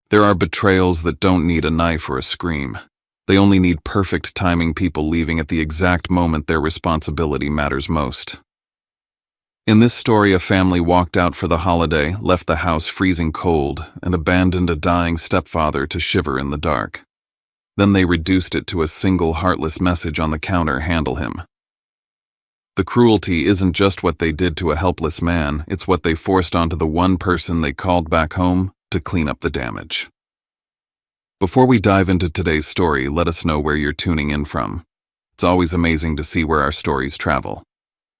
There are betrayals that don't need a knife or a scream. They only need perfect timing, people leaving at the exact moment their responsibility matters most. In this story, a family walked out for the holiday, left the house freezing cold, and abandoned a dying stepfather to shiver in the dark. Then they reduced it to a single heartless message on the counter: handle him. The cruelty isn't just what they did to a helpless man, it's what they forced onto the one person they called back home to clean up the damage. Before we dive into today's story, let us know where you're tuning in from. It's always amazing to see where our stories travel.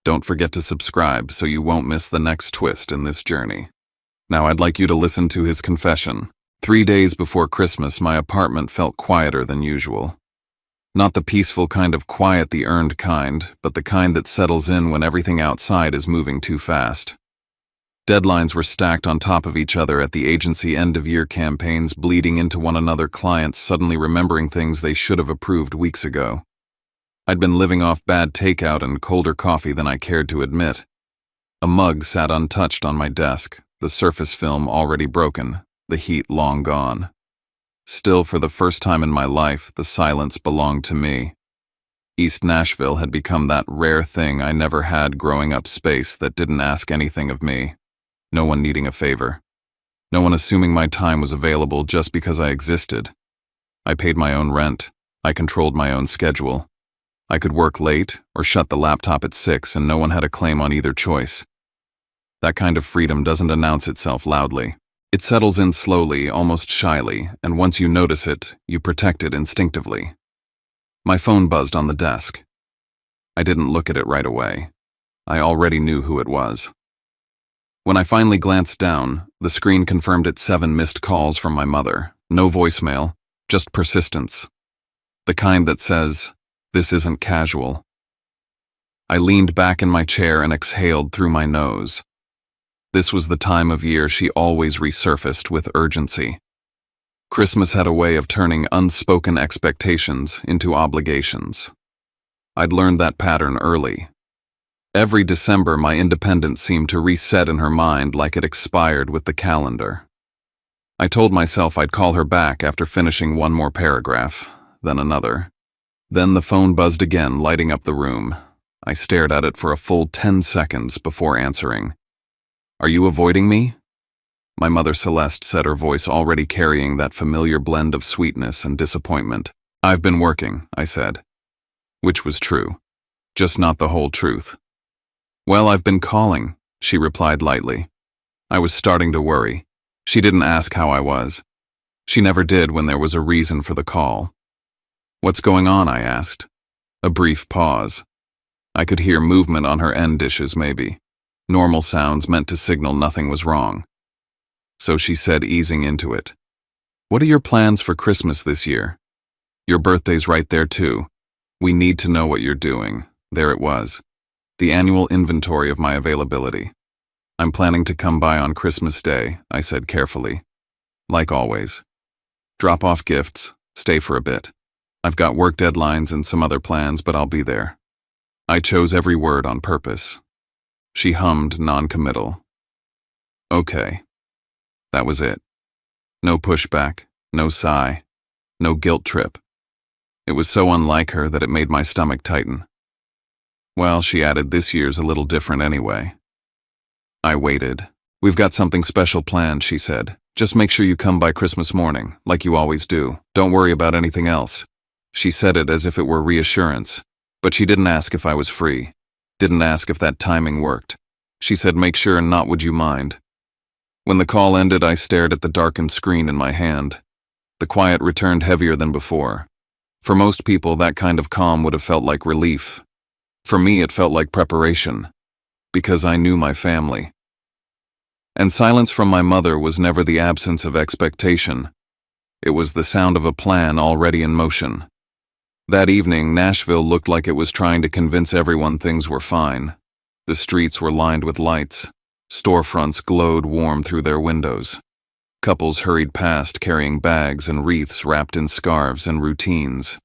Don't forget to subscribe so you won't miss the next twist in this journey. Now I'd like you to listen to his confession. 3 days before Christmas, my apartment felt quieter than usual. Not the peaceful kind of quiet, the earned kind, but the kind that settles in when everything outside is moving too fast. Deadlines were stacked on top of each other at the agency, end-of-year campaigns bleeding into one another, clients suddenly remembering things they should have approved weeks ago. I'd been living off bad takeout and colder coffee than I cared to admit. A mug sat untouched on my desk, the surface film already broken, the heat long gone. Still, for the first time in my life, the silence belonged to me. East Nashville had become that rare thing I never had growing up, space that didn't ask anything of me. No one needing a favor. No one assuming my time was available just because I existed. I paid my own rent. I controlled my own schedule. I could work late or shut the laptop at 6 and no one had a claim on either choice. That kind of freedom doesn't announce itself loudly. It settles in slowly, almost shyly, and once you notice it, you protect it instinctively. My phone buzzed on the desk. I didn't look at it right away. I already knew who it was. When I finally glanced down, the screen confirmed it: 7 missed calls from my mother. No voicemail, just persistence. The kind that says, "This isn't casual." I leaned back in my chair and exhaled through my nose. This was the time of year she always resurfaced with urgency. Christmas had a way of turning unspoken expectations into obligations. I'd learned that pattern early. Every December, my independence seemed to reset in her mind like it expired with the calendar. I told myself I'd call her back after finishing one more paragraph, then another. Then the phone buzzed again, lighting up the room. I stared at it for a full 10 seconds before answering. "Are you avoiding me?" My mother Celeste said, her voice already carrying that familiar blend of sweetness and disappointment. "I've been working," I said. Which was true, just not the whole truth. "Well, I've been calling," she replied lightly. I was starting to worry. She didn't ask how I was. She never did when there was a reason for the call. "What's going on?" I asked. A brief pause. I could hear movement on her end dishes, maybe. Normal sounds meant to signal nothing was wrong. So she said, easing into it, "What are your plans for Christmas this year? Your birthday's right there too. We need to know what you're doing." There it was. The annual inventory of my availability. "I'm planning to come by on Christmas Day," I said carefully. "Like always. Drop off gifts, stay for a bit. I've got work deadlines and some other plans, but I'll be there." I chose every word on purpose. She hummed, non-committal. "Okay." That was it. No pushback, no sigh, no guilt trip. It was so unlike her that it made my stomach tighten. "Well," she added, "this year's a little different anyway." I waited. "We've got something special planned," she said. "Just make sure you come by Christmas morning, like you always do. Don't worry about anything else." She said it as if it were reassurance, but she didn't ask if I was free. Didn't ask if that timing worked. She said, "Make sure and not would you mind." When the call ended, I stared at the darkened screen in my hand. The quiet returned heavier than before. For most people, that kind of calm would have felt like relief. For me, it felt like preparation, because I knew my family. And silence from my mother was never the absence of expectation. It was the sound of a plan already in motion. That evening, Nashville looked like it was trying to convince everyone things were fine. The streets were lined with lights. Storefronts glowed warm through their windows. Couples hurried past carrying bags and wreaths wrapped in scarves and routines.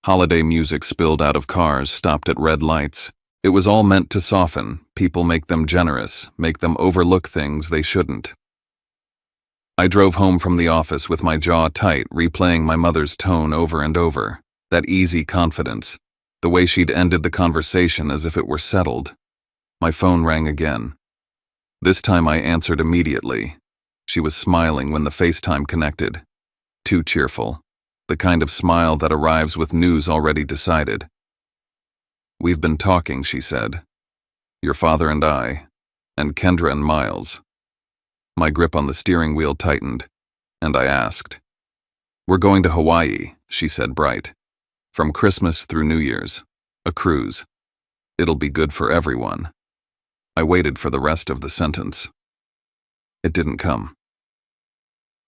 Holiday music spilled out of cars, stopped at red lights. It was all meant to soften people, make them generous, make them overlook things they shouldn't. I drove home from the office with my jaw tight, replaying my mother's tone over and over. That easy confidence. The way she'd ended the conversation as if it were settled. My phone rang again. This time I answered immediately. She was smiling when the FaceTime connected. Too cheerful. The kind of smile that arrives with news already decided. "We've been talking," she said. "Your father and I, and Kendra and Miles." My grip on the steering wheel tightened, and I asked. "We're going to Hawaii," she said, bright. "From Christmas through New Year's. A cruise. It'll be good for everyone." I waited for the rest of the sentence. It didn't come.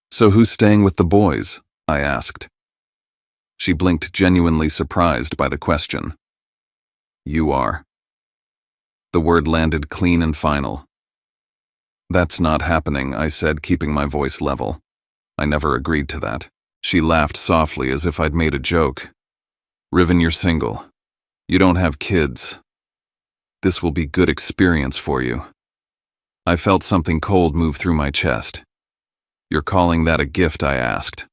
"So who's staying with the boys?" I asked. She blinked, genuinely surprised by the question. "You are." The word landed clean and final. "That's not happening," I said, keeping my voice level. "I never agreed to that." She laughed softly as if I'd made a joke. "Riven, you're single. You don't have kids. This will be good experience for you." I felt something cold move through my chest. "You're calling that a gift?" I asked.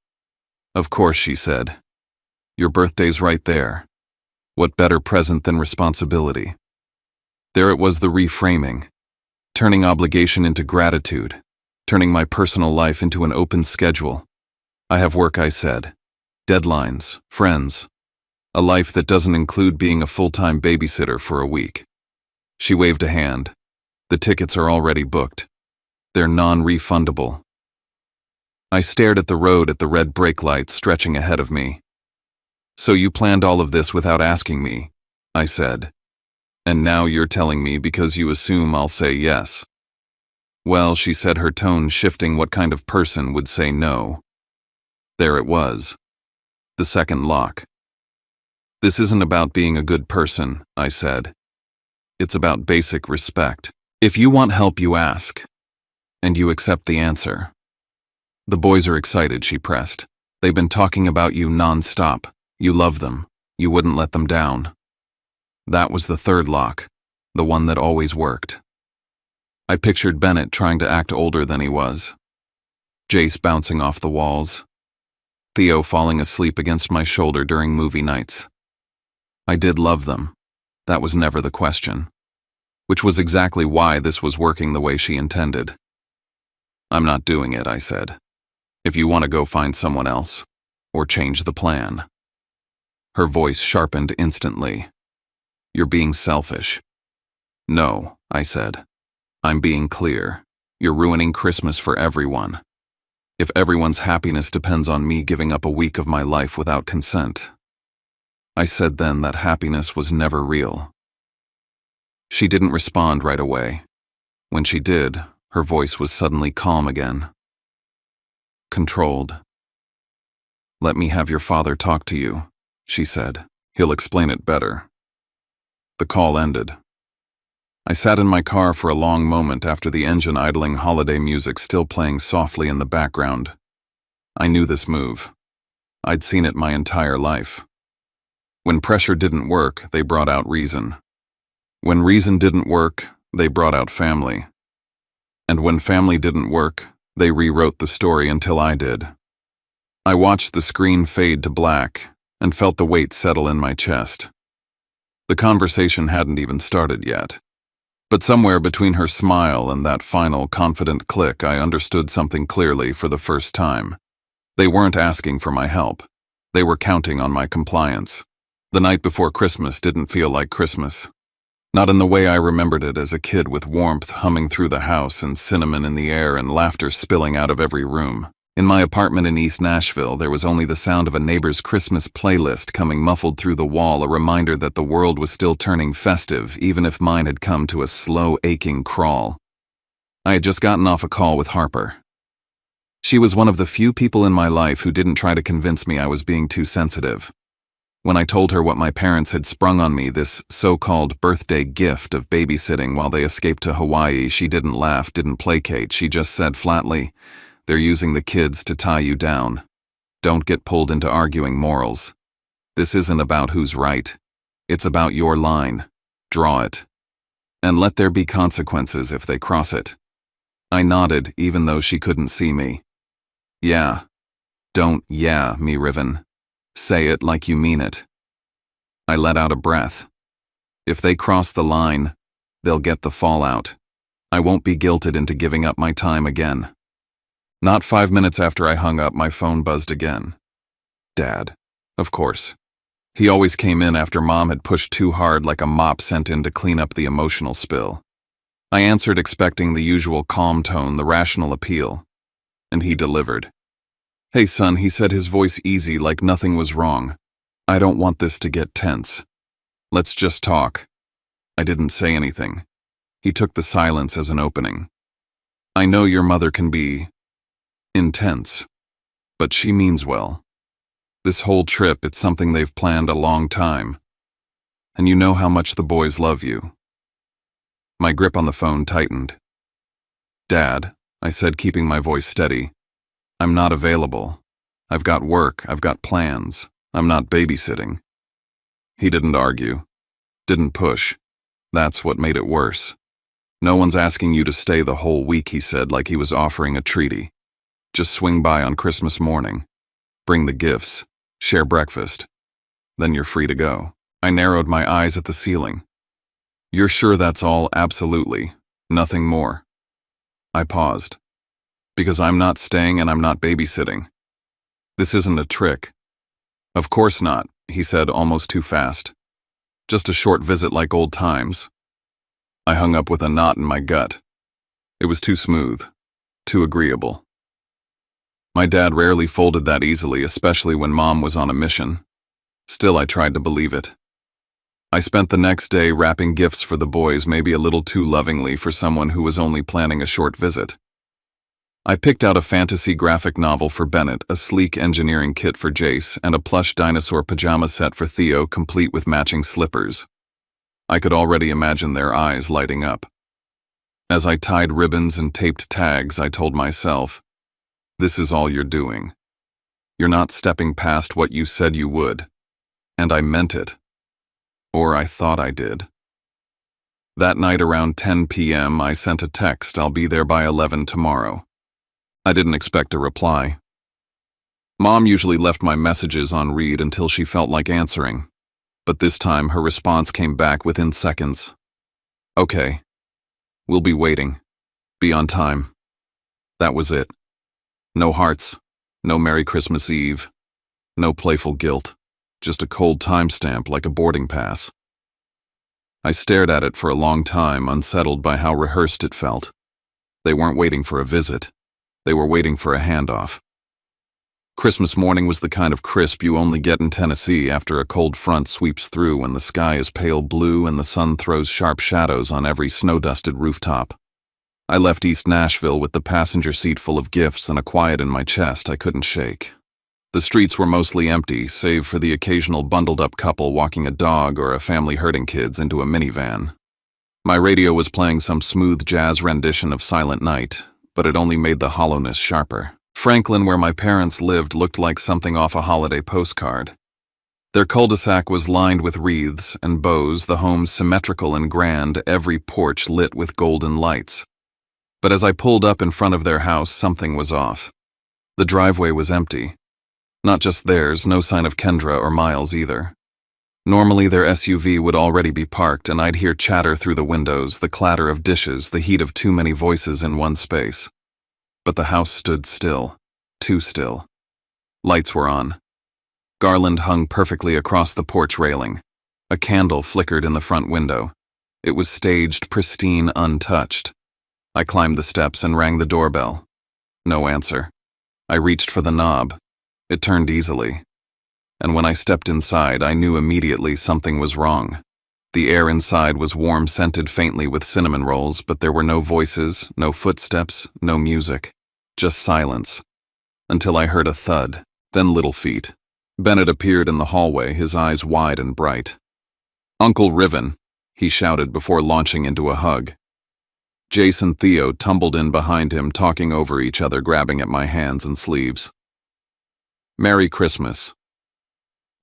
"Of course," she said. "Your birthday's right there. What better present than responsibility?" There it was, the reframing. Turning obligation into gratitude. Turning my personal life into an open schedule. "I have work," I said. "Deadlines, friends. A life that doesn't include being a full-time babysitter for a week." She waved a hand. "The tickets are already booked. They're non-refundable." I stared at the road, at the red brake lights stretching ahead of me. "So you planned all of this without asking me," I said. "And now you're telling me because you assume I'll say yes." "Well," she said, her tone shifting. "What kind of person would say no?" There it was. The second lock. "This isn't about being a good person," I said. "It's about basic respect. If you want help, you ask. And you accept the answer." "The boys are excited," she pressed. "They've been talking about you non-stop. You love them. You wouldn't let them down." That was the third lock, the one that always worked. I pictured Bennett trying to act older than he was. Jace bouncing off the walls. Theo falling asleep against my shoulder during movie nights. I did love them. That was never the question. Which was exactly why this was working the way she intended. "I'm not doing it," I said. "If you want to go find someone else, or change the plan." Her voice sharpened instantly. "You're being selfish." "No," I said. "I'm being clear. You're ruining Christmas for everyone. If everyone's happiness depends on me giving up a week of my life without consent." I said then that happiness was never real. She didn't respond right away. When she did, her voice was suddenly calm again. Controlled. "Let me have your father talk to you," she said. "He'll explain it better." The call ended. I sat in my car for a long moment after the engine idling, holiday music still playing softly in the background. I knew this move. I'd seen it my entire life. When pressure didn't work, they brought out reason. When reason didn't work, they brought out family. And when family didn't work, they rewrote the story until I did. I watched the screen fade to black and felt the weight settle in my chest. The conversation hadn't even started yet. But somewhere between her smile and that final confident click, I understood something clearly for the first time. They weren't asking for my help. They were counting on my compliance. The night before Christmas didn't feel like Christmas. Not in the way I remembered it as a kid, with warmth humming through the house and cinnamon in the air and laughter spilling out of every room. In my apartment in East Nashville, there was only the sound of a neighbor's Christmas playlist coming muffled through the wall, a reminder that the world was still turning festive, even if mine had come to a slow, aching crawl. I had just gotten off a call with Harper. She was one of the few people in my life who didn't try to convince me I was being too sensitive. When I told her what my parents had sprung on me, this so-called birthday gift of babysitting while they escaped to Hawaii, she didn't laugh, didn't placate. She just said flatly, "They're using the kids to tie you down. Don't get pulled into arguing morals. This isn't about who's right. It's about your line. Draw it. And let there be consequences if they cross it." I nodded, even though she couldn't see me. Yeah. Don't yeah me, Riven. Say it like you mean it. I let out a breath. If they cross the line, they'll get the fallout. I won't be guilted into giving up my time again. Not 5 minutes after I hung up, my phone buzzed again. Dad. Of course. He always came in after Mom had pushed too hard, like a mop sent in to clean up the emotional spill. I answered, expecting the usual calm tone, the rational appeal. And he delivered. Hey son, he said, his voice easy, like nothing was wrong. I don't want this to get tense. Let's just talk. I didn't say anything. He took the silence as an opening. I know your mother can be intense, but she means well. This whole trip, it's something they've planned a long time. And you know how much the boys love you. My grip on the phone tightened. Dad, I said, keeping my voice steady, I'm not available. I've got work, I've got plans. I'm not babysitting. He didn't argue. Didn't push. That's what made it worse. No one's asking you to stay the whole week, he said, like he was offering a treaty. Just swing by on Christmas morning. Bring the gifts. Share breakfast. Then you're free to go. I narrowed my eyes at the ceiling. You're sure that's all? Absolutely. Nothing more. I paused. Because I'm not staying and I'm not babysitting. This isn't a trick. Of course not, he said, almost too fast. Just a short visit like old times. I hung up with a knot in my gut. It was too smooth, too agreeable. My dad rarely folded that easily, especially when Mom was on a mission. Still, I tried to believe it. I spent the next day wrapping gifts for the boys, maybe a little too lovingly for someone who was only planning a short visit. I picked out a fantasy graphic novel for Bennett, a sleek engineering kit for Jace, and a plush dinosaur pajama set for Theo, complete with matching slippers. I could already imagine their eyes lighting up. As I tied ribbons and taped tags, I told myself, this is all you're doing. You're not stepping past what you said you would. And I meant it. Or I thought I did. That night around 10 p.m., I sent a text, I'll be there by 11 tomorrow. I didn't expect a reply. Mom usually left my messages on read until she felt like answering, but this time her response came back within seconds. Okay. We'll be waiting. Be on time. That was it. No hearts, no Merry Christmas Eve, no playful guilt, just a cold timestamp like a boarding pass. I stared at it for a long time, unsettled by how rehearsed it felt. They weren't waiting for a visit. They were waiting for a handoff. Christmas morning was the kind of crisp you only get in Tennessee after a cold front sweeps through, when the sky is pale blue and the sun throws sharp shadows on every snow-dusted rooftop. I left East Nashville with the passenger seat full of gifts and a quiet in my chest I couldn't shake. The streets were mostly empty, save for the occasional bundled-up couple walking a dog or a family herding kids into a minivan. My radio was playing some smooth jazz rendition of Silent Night, but it only made the hollowness sharper. Franklin, where my parents lived, looked like something off a holiday postcard. Their cul-de-sac was lined with wreaths and bows, the home symmetrical and grand, every porch lit with golden lights. But as I pulled up in front of their house, something was off. The driveway was empty. Not just theirs, no sign of Kendra or Miles either. Normally their SUV would already be parked, and I'd hear chatter through the windows, the clatter of dishes, the heat of too many voices in one space. But the house stood still, too still. Lights were on. Garland hung perfectly across the porch railing. A candle flickered in the front window. It was staged, pristine, untouched. I climbed the steps and rang the doorbell. No answer. I reached for the knob. It turned easily. And when I stepped inside, I knew immediately something was wrong. The air inside was warm, scented faintly with cinnamon rolls, but there were no voices, no footsteps, no music. Just silence. Until I heard a thud, then little feet. Bennett appeared in the hallway, his eyes wide and bright. "Uncle Riven," he shouted before launching into a hug. Jace and Theo tumbled in behind him, talking over each other, grabbing at my hands and sleeves. "Merry Christmas."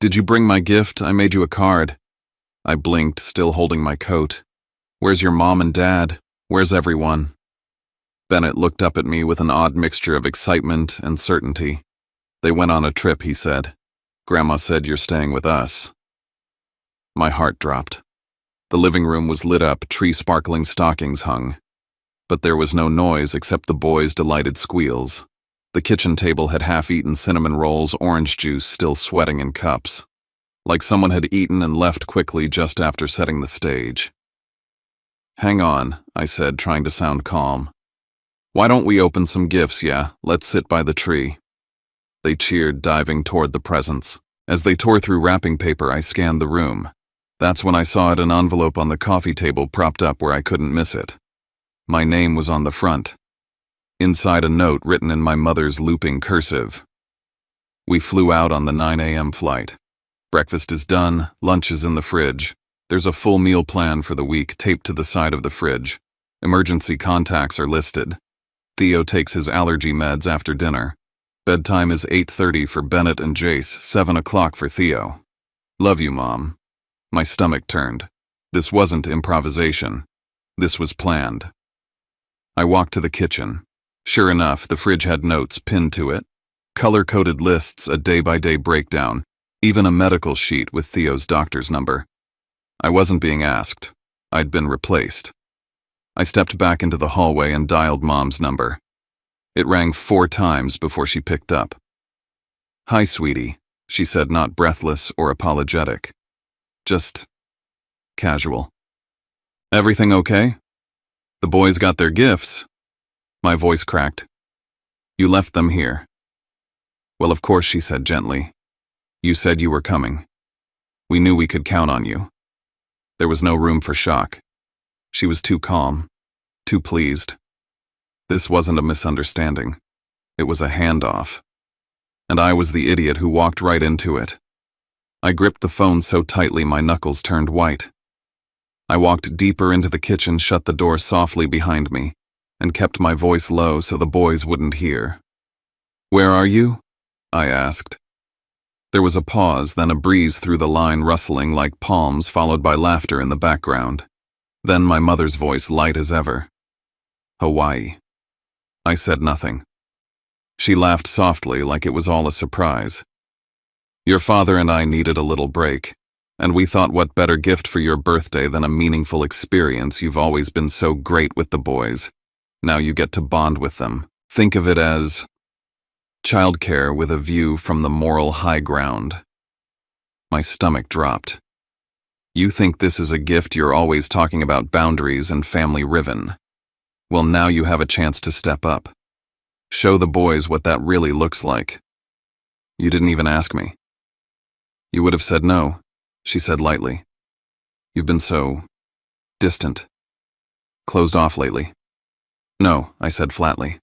"Did you bring my gift? I made you a card." I blinked, still holding my coat. "Where's your mom and dad? Where's everyone?" Bennett looked up at me with an odd mixture of excitement and certainty. They went on a trip, he said. Grandma said you're staying with us. My heart dropped. The living room was lit up, tree-sparkling stockings hung. But there was no noise except the boys' delighted squeals. The kitchen table had half-eaten cinnamon rolls, orange juice still sweating in cups. Like someone had eaten and left quickly just after setting the stage. Hang on, I said, trying to sound calm. Why don't we open some gifts, yeah? Let's sit by the tree. They cheered, diving toward the presents. As they tore through wrapping paper, I scanned the room. That's when I saw an envelope on the coffee table propped up where I couldn't miss it. My name was on the front. Inside a note written in my mother's looping cursive. We flew out on the 9 a.m. flight. Breakfast is done, lunch is in the fridge. There's a full meal plan for the week taped to the side of the fridge. Emergency contacts are listed. Theo takes his allergy meds after dinner. Bedtime is 8:30 for Bennett and Jace, 7 o'clock for Theo. Love you, Mom. My stomach turned. This wasn't improvisation. This was planned. I walked to the kitchen. Sure enough, the fridge had notes pinned to it. Color-coded lists, a day-by-day breakdown, even a medical sheet with Theo's doctor's number. I wasn't being asked. I'd been replaced. I stepped back into the hallway and dialed Mom's number. It rang 4 times before she picked up. Hi, sweetie, she said, not breathless or apologetic. Just casual. Everything okay? The boys got their gifts. My voice cracked. You left them here. Well, of course, she said gently. You said you were coming. We knew we could count on you. There was no room for shock. She was too calm, too pleased. This wasn't a misunderstanding. It was a handoff. And I was the idiot who walked right into it. I gripped the phone so tightly my knuckles turned white. I walked deeper into the kitchen, shut the door softly behind me, and kept my voice low so the boys wouldn't hear. Where are you? I asked. There was a pause, then a breeze through the line rustling like palms, followed by laughter in the background. Then my mother's voice, light as ever. Hawaii. I said nothing. She laughed softly, like it was all a surprise. Your father and I needed a little break, and we thought what better gift for your birthday than a meaningful experience. You've always been so great with the boys. Now you get to bond with them. Think of it as childcare with a view from the moral high ground. My stomach dropped. You think this is a gift? You're always talking about boundaries and family ribbon. Well, now you have a chance to step up. Show the boys what that really looks like. You didn't even ask me. You would have said no, she said lightly. You've been so distant, closed off lately. No, I said flatly.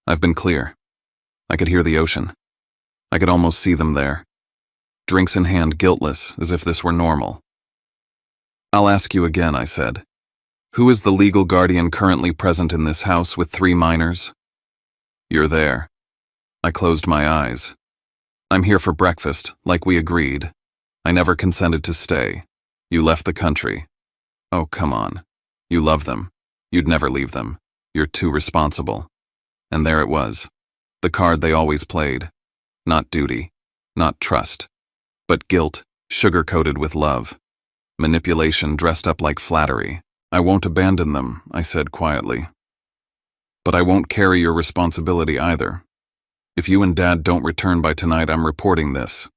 I've been clear. I could hear the ocean. I could almost see them there. Drinks in hand, guiltless, as if this were normal. I'll ask you again, I said. Who is the legal guardian currently present in this house with 3 minors? You're there. I closed my eyes. I'm here for breakfast, like we agreed. I never consented to stay. You left the country. Oh, come on. You love them. You'd never leave them. You're too responsible. And there it was. The card they always played. Not duty, not trust, but guilt, sugar-coated with love. Manipulation dressed up like flattery. I won't abandon them, I said quietly. But I won't carry your responsibility either. If you and Dad don't return by tonight, I'm reporting this.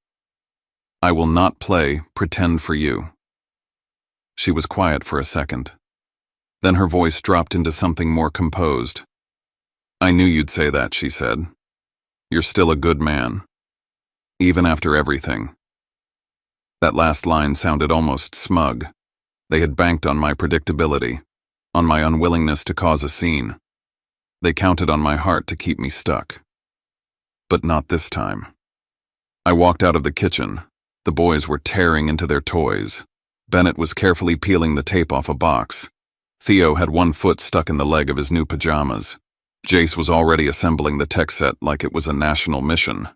I will not play pretend for you. She was quiet for a second. Then her voice dropped into something more composed. I knew you'd say that, she said. You're still a good man. Even after everything. That last line sounded almost smug. They had banked on my predictability, on my unwillingness to cause a scene. They counted on my heart to keep me stuck. But not this time. I walked out of the kitchen. The boys were tearing into their toys. Bennett was carefully peeling the tape off a box. Theo had one foot stuck in the leg of his new pajamas. Jace was already assembling the tech set like it was a national mission.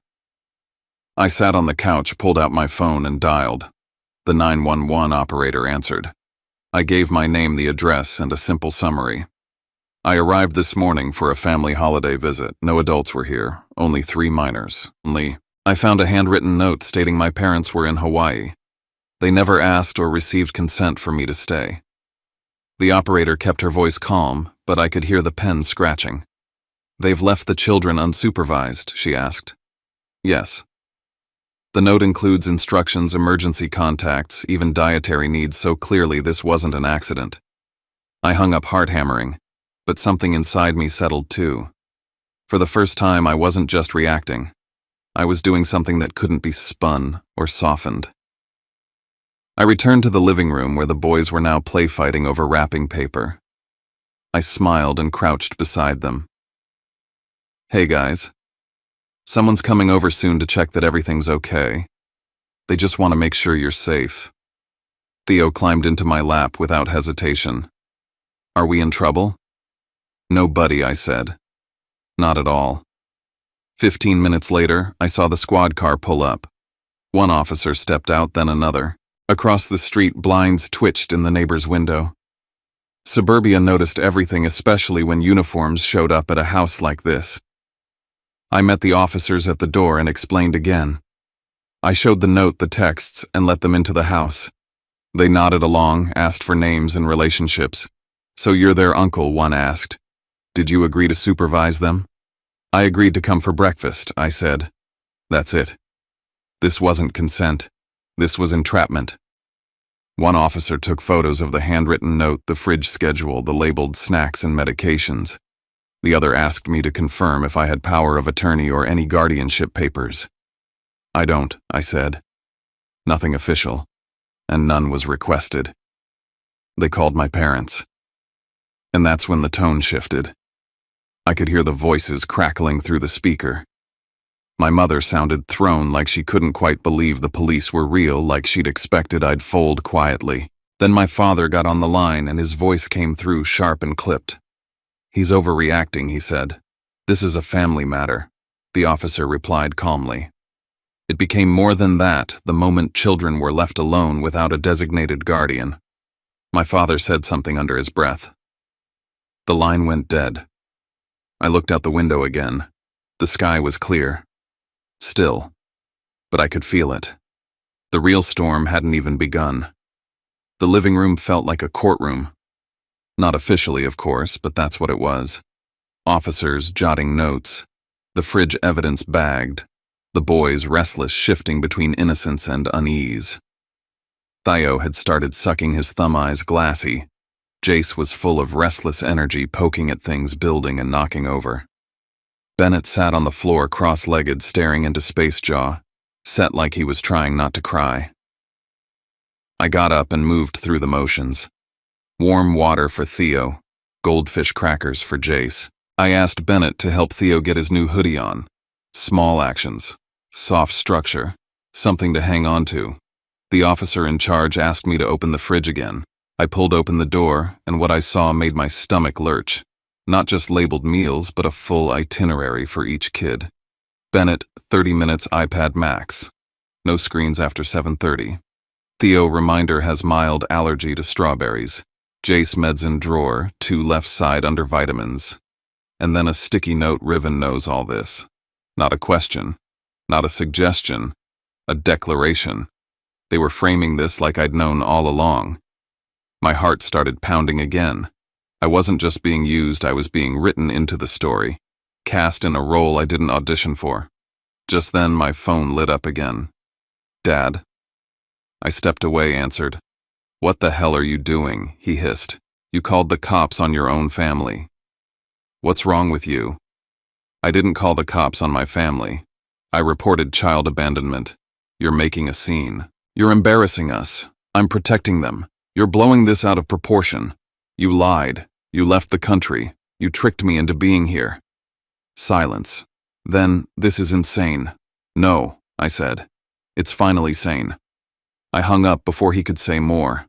I sat on the couch, pulled out my phone, and dialed. The 911 operator answered. I gave my name, the address, and a simple summary. I arrived this morning for a family holiday visit. No adults were here, only 3 minors. I found a handwritten note stating my parents were in Hawaii. They never asked or received consent for me to stay. The operator kept her voice calm, but I could hear the pen scratching. They've left the children unsupervised, she asked. Yes. The note includes instructions, emergency contacts, even dietary needs, so clearly this wasn't an accident. I hung up heart hammering, but something inside me settled too. For the first time, I wasn't just reacting. I was doing something that couldn't be spun or softened. I returned to the living room where the boys were now play-fighting over wrapping paper. I smiled and crouched beside them. Hey guys. Someone's coming over soon to check that everything's okay. They just want to make sure you're safe. Theo climbed into my lap without hesitation. Are we in trouble? No, buddy, I said. Not at all. 15 minutes later, I saw the squad car pull up. One officer stepped out, then another. Across the street, blinds twitched in the neighbor's window. Suburbia noticed everything, especially when uniforms showed up at a house like this. I met the officers at the door and explained again. I showed the note, the texts, and let them into the house. They nodded along, asked for names and relationships. So you're their uncle, one asked. Did you agree to supervise them? I agreed to come for breakfast, I said. That's it. This wasn't consent. This was entrapment. One officer took photos of the handwritten note, the fridge schedule, the labeled snacks and medications. The other asked me to confirm if I had power of attorney or any guardianship papers. I don't, I said. Nothing official, and none was requested. They called my parents. And that's when the tone shifted. I could hear the voices crackling through the speaker. My mother sounded thrown, like she couldn't quite believe the police were real, like she'd expected I'd fold quietly. Then my father got on the line and his voice came through sharp and clipped. He's overreacting, he said. This is a family matter, the officer replied calmly. It became more than that the moment children were left alone without a designated guardian. My father said something under his breath. The line went dead. I looked out the window again. The sky was clear. Still. But I could feel it. The real storm hadn't even begun. The living room felt like a courtroom. Not officially, of course, but that's what it was. Officers jotting notes. The fridge evidence bagged. The boys restless, shifting between innocence and unease. Theo had started sucking his thumb eyes glassy. Jace was full of restless energy, poking at things, building and knocking over. Bennett sat on the floor cross-legged, staring into Space Jaw, set like he was trying not to cry. I got up and moved through the motions. Warm water for Theo, goldfish crackers for Jace. I asked Bennett to help Theo get his new hoodie on. Small actions, soft structure, something to hang on to. The officer in charge asked me to open the fridge again. I pulled open the door, and what I saw made my stomach lurch. Not just labeled meals, but a full itinerary for each kid. Bennett, 30 minutes iPad max. No screens after 7:30. Theo, reminder, has mild allergy to strawberries. Jace, meds in drawer, 2 left side under vitamins. And then a sticky note, Riven knows all this. Not a question, not a suggestion, a declaration. They were framing this like I'd known all along. My heart started pounding again. I wasn't just being used, I was being written into the story, cast in a role I didn't audition for. Just then, my phone lit up again. Dad. I stepped away, answered. What the hell are you doing? He hissed. You called the cops on your own family. What's wrong with you? I didn't call the cops on my family. I reported child abandonment. You're making a scene. You're embarrassing us. I'm protecting them. You're blowing this out of proportion. You lied. You left the country. You tricked me into being here. Silence. Then, this is insane. No, I said. It's finally sane. I hung up before he could say more.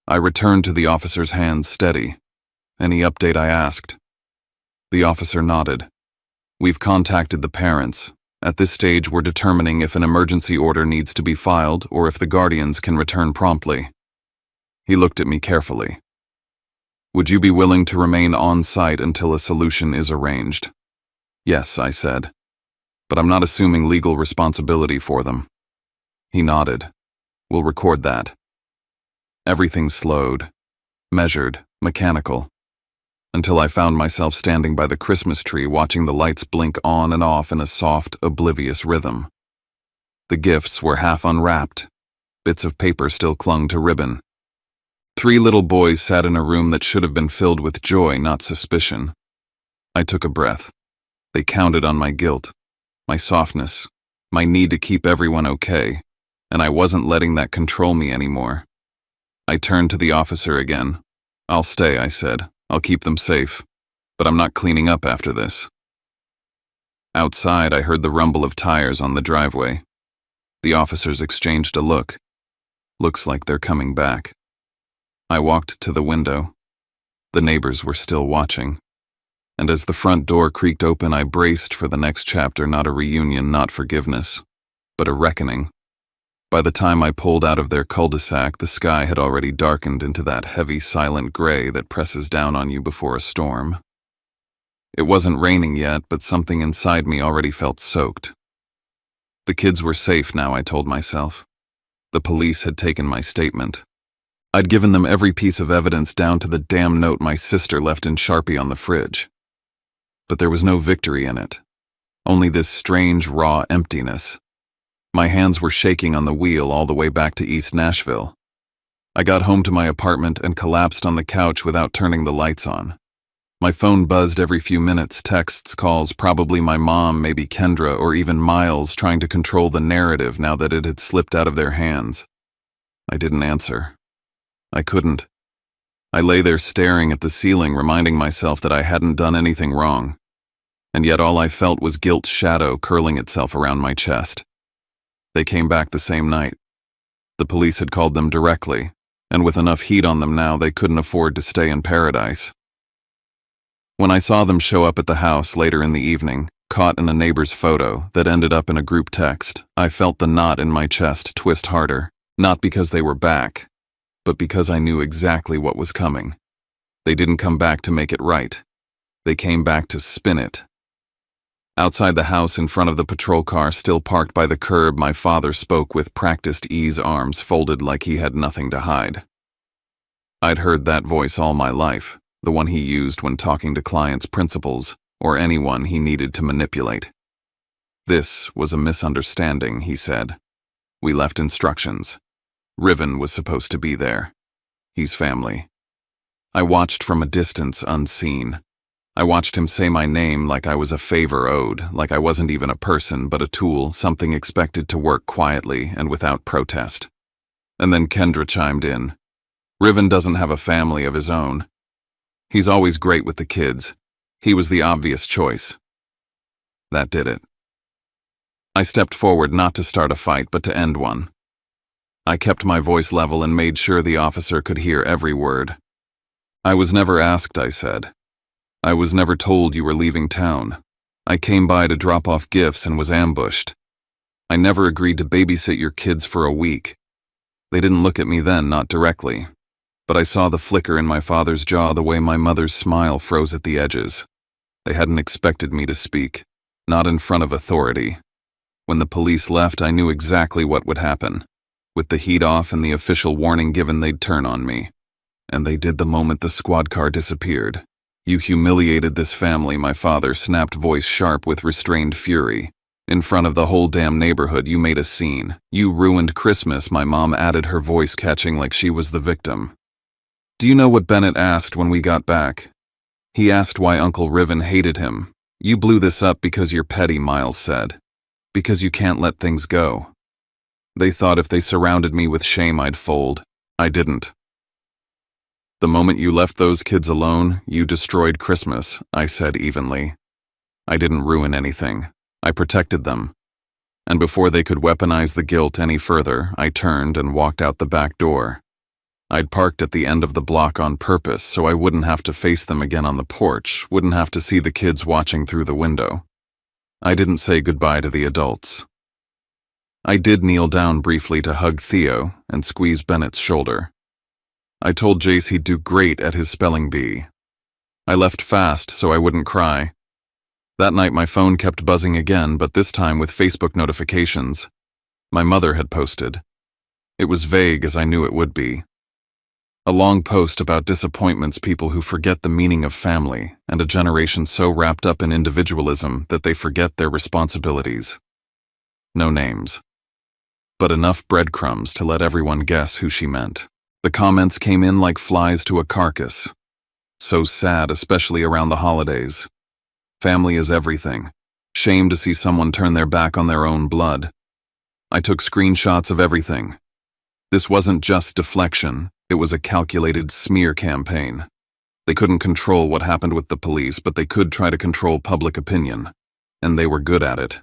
I returned to the officer's hands, steady. Any update, I asked. The officer nodded. We've contacted the parents. At this stage, we're determining if an emergency order needs to be filed or if the guardians can return promptly. He looked at me carefully. Would you be willing to remain on site until a solution is arranged? Yes, I said, but I'm not assuming legal responsibility for them. He nodded. We'll record that. Everything slowed, measured, mechanical, until I found myself standing by the Christmas tree watching the lights blink on and off in a soft, oblivious rhythm. The gifts were half unwrapped. Bits of paper still clung to ribbon. 3 little boys sat in a room that should have been filled with joy, not suspicion. I took a breath. They counted on my guilt, my softness, my need to keep everyone okay, and I wasn't letting that control me anymore. I turned to the officer again. I'll stay, I said. I'll keep them safe, but I'm not cleaning up after this. Outside, I heard the rumble of tires on the driveway. The officers exchanged a look. Looks like they're coming back. I walked to the window. The neighbors were still watching. And as the front door creaked open, I braced for the next chapter, not a reunion, not forgiveness, but a reckoning. By the time I pulled out of their cul-de-sac, the sky had already darkened into that heavy, silent gray that presses down on you before a storm. It wasn't raining yet, but something inside me already felt soaked. The kids were safe now, I told myself. The police had taken my statement. I'd given them every piece of evidence down to the damn note my sister left in Sharpie on the fridge. But there was no victory in it. Only this strange, raw emptiness. My hands were shaking on the wheel all the way back to East Nashville. I got home to my apartment and collapsed on the couch without turning the lights on. My phone buzzed every few minutes, texts, calls, probably my mom, maybe Kendra, or even Miles trying to control the narrative now that it had slipped out of their hands. I didn't answer. I couldn't. I lay there staring at the ceiling, reminding myself that I hadn't done anything wrong. And yet all I felt was guilt's shadow curling itself around my chest. They came back the same night. The police had called them directly, and with enough heat on them now, they couldn't afford to stay in paradise. When I saw them show up at the house later in the evening, caught in a neighbor's photo that ended up in a group text, I felt the knot in my chest twist harder, not because they were back, but because I knew exactly what was coming. They didn't come back to make it right. They came back to spin it. Outside the house, in front of the patrol car still parked by the curb, my father spoke with practiced ease, arms folded like he had nothing to hide. I'd heard that voice all my life, the one he used when talking to clients, principals, or anyone he needed to manipulate. This was a misunderstanding, he said. We left instructions. Riven was supposed to be there. He's family. I watched from a distance, unseen. I watched him say my name like I was a favor owed, like I wasn't even a person but a tool, something expected to work quietly and without protest. And then Kendra chimed in. Riven doesn't have a family of his own. He's always great with the kids. He was the obvious choice. That did it. I stepped forward not to start a fight but to end one. I kept my voice level and made sure the officer could hear every word. I was never asked, I said. I was never told you were leaving town. I came by to drop off gifts and was ambushed. I never agreed to babysit your kids for a week. They didn't look at me then, not directly. But I saw the flicker in my father's jaw, the way my mother's smile froze at the edges. They hadn't expected me to speak, not in front of authority. When the police left, I knew exactly what would happen. With the heat off and the official warning given, they'd turn on me. And they did the moment the squad car disappeared. You humiliated this family, my father snapped, voice sharp with restrained fury. In front of the whole damn neighborhood, you made a scene. You ruined Christmas, my mom added, her voice catching like she was the victim. Do you know what Bennett asked when we got back? He asked why Uncle Riven hated him. You blew this up because you're petty, Miles said. Because you can't let things go. They thought if they surrounded me with shame I'd fold. I didn't. The moment you left those kids alone, you destroyed Christmas, I said evenly. I didn't ruin anything. I protected them. And before they could weaponize the guilt any further, I turned and walked out the back door. I'd parked at the end of the block on purpose so I wouldn't have to face them again on the porch, wouldn't have to see the kids watching through the window. I didn't say goodbye to the adults. I did kneel down briefly to hug Theo and squeeze Bennett's shoulder. I told Jace he'd do great at his spelling bee. I left fast so I wouldn't cry. That night my phone kept buzzing again, but this time with Facebook notifications. My mother had posted. It was vague as I knew it would be. A long post about disappointments, people who forget the meaning of family, and a generation so wrapped up in individualism that they forget their responsibilities. No names. But enough breadcrumbs to let everyone guess who she meant. The comments came in like flies to a carcass. So sad, especially around the holidays. Family is everything. Shame to see someone turn their back on their own blood. I took screenshots of everything. This wasn't just deflection, it was a calculated smear campaign. They couldn't control what happened with the police, but they could try to control public opinion. And they were good at it.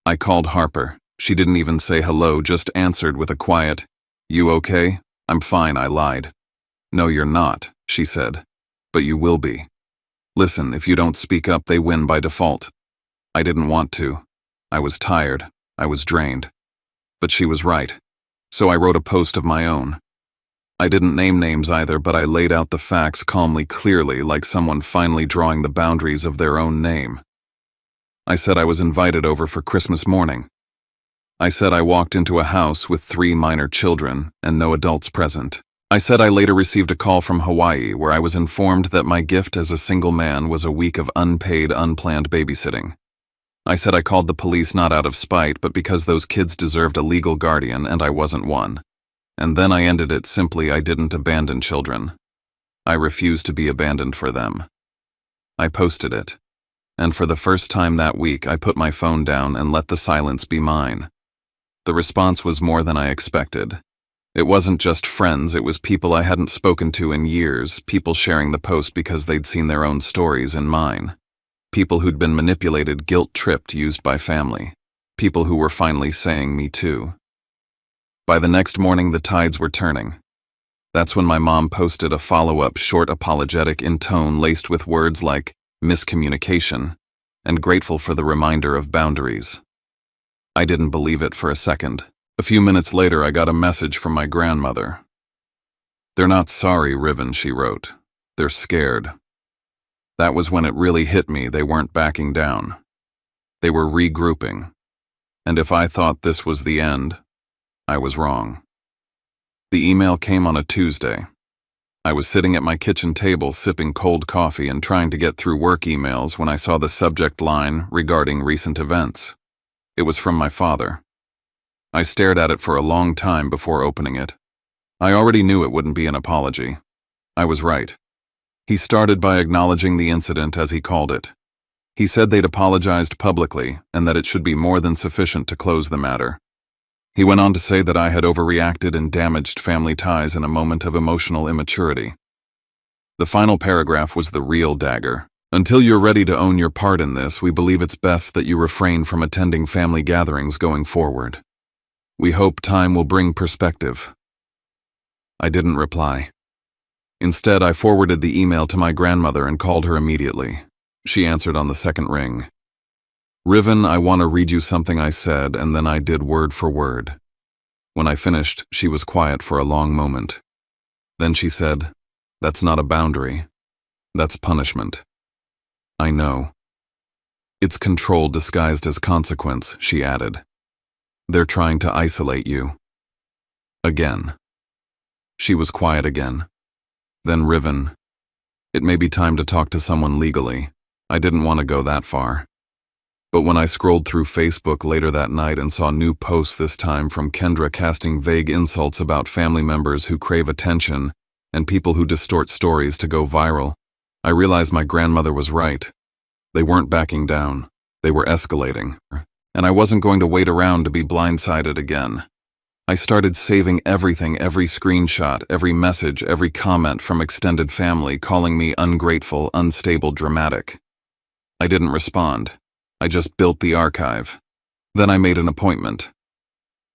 I called Harper. She didn't even say hello, just answered with a quiet, "You okay?" "I'm fine," I lied. "No, you're not," she said. "But you will be. Listen, if you don't speak up, they win by default." I didn't want to. I was tired. I was drained. But she was right. So I wrote a post of my own. I didn't name names either, but I laid out the facts calmly, clearly, like someone finally drawing the boundaries of their own name. I said I was invited over for Christmas morning. I said I walked into a house with 3 minor children and no adults present. I said I later received a call from Hawaii where I was informed that my gift as a single man was a week of unpaid, unplanned babysitting. I said I called the police not out of spite, but because those kids deserved a legal guardian and I wasn't one. And then I ended it simply: I didn't abandon children. I refused to be abandoned for them. I posted it. And for the first time that week, I put my phone down and let the silence be mine. The response was more than I expected. It wasn't just friends, it was people I hadn't spoken to in years, people sharing the post because they'd seen their own stories in mine. People who'd been manipulated, guilt-tripped, used by family. People who were finally saying me too. By the next morning, the tides were turning. That's when my mom posted a follow-up, short, apologetic in tone, laced with words like miscommunication and grateful for the reminder of boundaries. I didn't believe it for a second. A few minutes later, I got a message from my grandmother. "They're not sorry, Riven," she wrote. "They're scared." That was when it really hit me. They weren't backing down. They were regrouping. And if I thought this was the end, I was wrong. The email came on a Tuesday. I was sitting at my kitchen table sipping cold coffee and trying to get through work emails when I saw the subject line regarding recent events. It was from my father. I stared at it for a long time before opening it. I already knew it wouldn't be an apology. I was right. He started by acknowledging the incident as he called it. He said they'd apologized publicly and that it should be more than sufficient to close the matter. He went on to say that I had overreacted and damaged family ties in a moment of emotional immaturity. The final paragraph was the real dagger. "Until you're ready to own your part in this, we believe it's best that you refrain from attending family gatherings going forward. We hope time will bring perspective." I didn't reply. Instead, I forwarded the email to my grandmother and called her immediately. She answered on the second ring. "Riven, I want to read you something I said, and then I did word for word." When I finished, she was quiet for a long moment. Then she said, "That's not a boundary. That's punishment." "I know. It's control disguised as consequence," she added. "They're trying to isolate you." Again. She was quiet again. Then, "Riven, it may be time to talk to someone legally." I didn't want to go that far. But when I scrolled through Facebook later that night and saw new posts, this time from Kendra, casting vague insults about family members who crave attention and people who distort stories to go viral, I realized my grandmother was right. They weren't backing down. They were escalating. And I wasn't going to wait around to be blindsided again. I started saving everything, every screenshot, every message, every comment from extended family calling me ungrateful, unstable, dramatic. I didn't respond. I just built the archive. Then I made an appointment.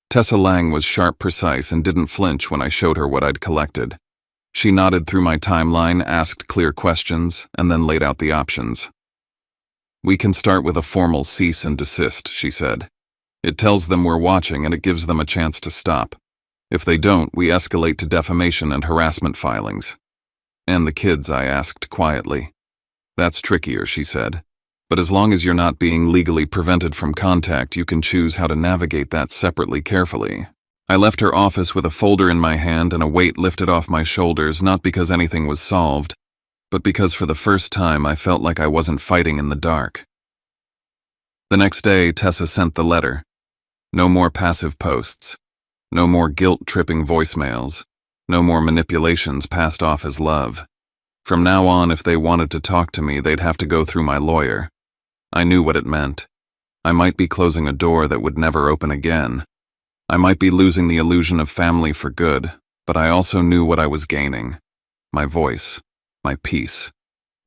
Tessa Lang was sharp, precise, and didn't flinch when I showed her what I'd collected. She nodded through my timeline, asked clear questions, and then laid out the options. "We can start with a formal cease and desist," she said. "It tells them we're watching and it gives them a chance to stop. If they don't, we escalate to defamation and harassment filings. And the kids, I asked quietly. That's trickier, she said. But as long as you're not being legally prevented from contact, you can choose how to navigate that separately carefully. I left her office with a folder in my hand and a weight lifted off my shoulders, not because anything was solved, but because for the first time I felt like I wasn't fighting in the dark. The next day, Tessa sent the letter. No more passive posts. No more guilt-tripping voicemails. No more manipulations passed off as love. From now on, if they wanted to talk to me, they'd have to go through my lawyer. I knew what it meant. I might be closing a door that would never open again. I might be losing the illusion of family for good, but I also knew what I was gaining. My voice, my peace,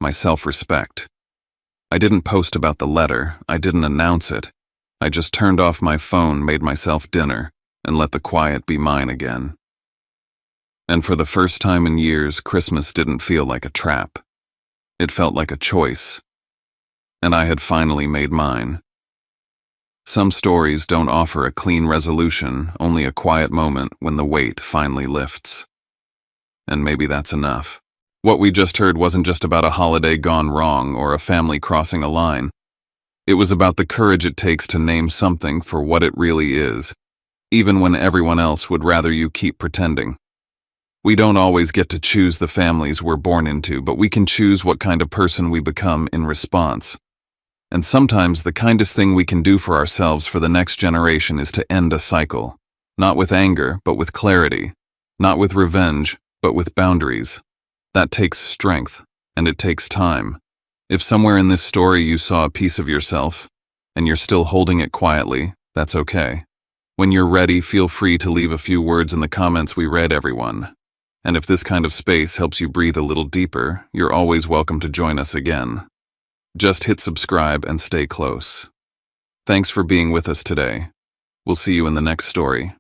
my self-respect. I didn't post about the letter, I didn't announce it. I just turned off my phone, made myself dinner, and let the quiet be mine again. And for the first time in years, Christmas didn't feel like a trap. It felt like a choice. And I had finally made mine. Some stories don't offer a clean resolution, only a quiet moment when the weight finally lifts. And maybe that's enough. What we just heard wasn't just about a holiday gone wrong or a family crossing a line. It was about the courage it takes to name something for what it really is, even when everyone else would rather you keep pretending. We don't always get to choose the families we're born into, but we can choose what kind of person we become in response. And sometimes the kindest thing we can do for ourselves for the next generation is to end a cycle. Not with anger, but with clarity. Not with revenge, but with boundaries. That takes strength, and it takes time. If somewhere in this story you saw a piece of yourself, and you're still holding it quietly, that's okay. When you're ready, feel free to leave a few words in the comments. We read everyone. And if this kind of space helps you breathe a little deeper, you're always welcome to join us again. Just hit subscribe and stay close. Thanks for being with us today. We'll see you in the next story.